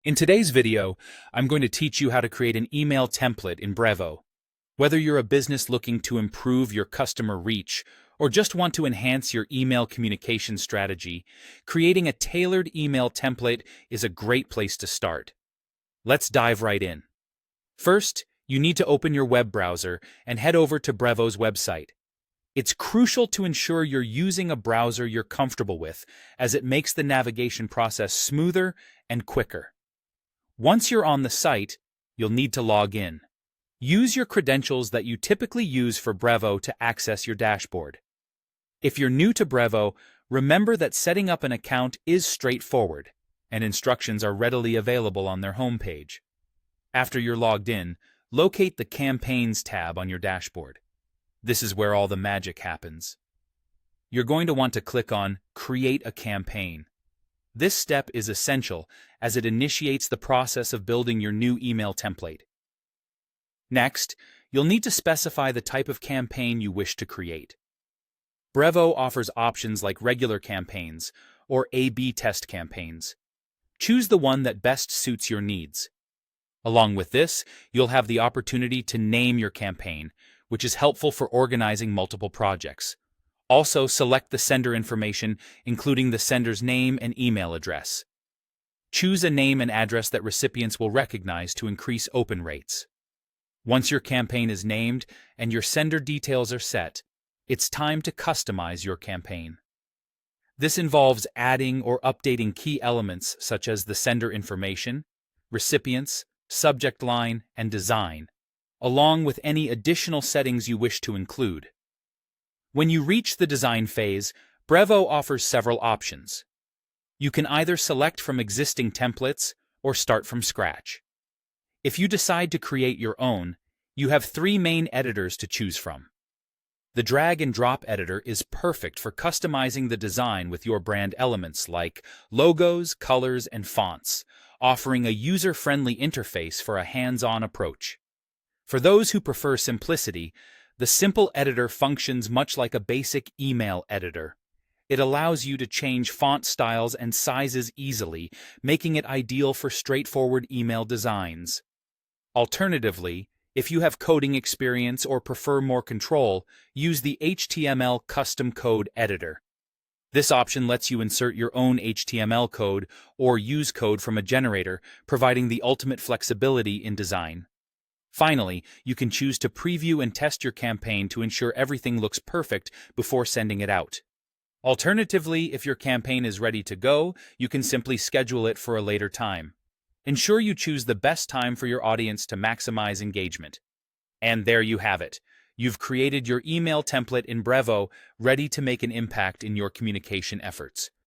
In today's video, I'm going to teach you how to create an email template in Brevo. Whether you're a business looking to improve your customer reach or just want to enhance your email communication strategy, creating a tailored email template is a great place to start. Let's dive right in. First, you need to open your web browser and head over to Brevo's website. It's crucial to ensure you're using a browser you're comfortable with, as it makes the navigation process smoother and quicker. Once you're on the site, you'll need to log in. Use your credentials that you typically use for Brevo to access your dashboard. If you're new to Brevo, remember that setting up an account is straightforward, and instructions are readily available on their homepage. After you're logged in, locate the Campaigns tab on your dashboard. This is where all the magic happens. You're going to want to click on Create a Campaign. This step is essential as it initiates the process of building your new email template. Next, you'll need to specify the type of campaign you wish to create. Brevo offers options like regular campaigns or A/B test campaigns. Choose the one that best suits your needs. Along with this, you'll have the opportunity to name your campaign, which is helpful for organizing multiple projects. Also, select the sender information, including the sender's name and email address. Choose a name and address that recipients will recognize to increase open rates. Once your campaign is named and your sender details are set, it's time to customize your campaign. This involves adding or updating key elements such as the sender information, recipients, subject line, and design, along with any additional settings you wish to include. When you reach the design phase, Brevo offers several options. You can either select from existing templates or start from scratch. If you decide to create your own, you have three main editors to choose from. The drag and drop editor is perfect for customizing the design with your brand elements like logos, colors, and fonts, offering a user-friendly interface for a hands-on approach. For those who prefer simplicity, the simple editor functions much like a basic email editor. It allows you to change font styles and sizes easily, making it ideal for straightforward email designs. Alternatively, if you have coding experience or prefer more control, use the HTML custom code editor. This option lets you insert your own HTML code or use code from a generator, providing the ultimate flexibility in design. Finally, you can choose to preview and test your campaign to ensure everything looks perfect before sending it out. Alternatively, if your campaign is ready to go, you can simply schedule it for a later time. Ensure you choose the best time for your audience to maximize engagement. And there you have it. You've created your email template in Brevo, ready to make an impact in your communication efforts.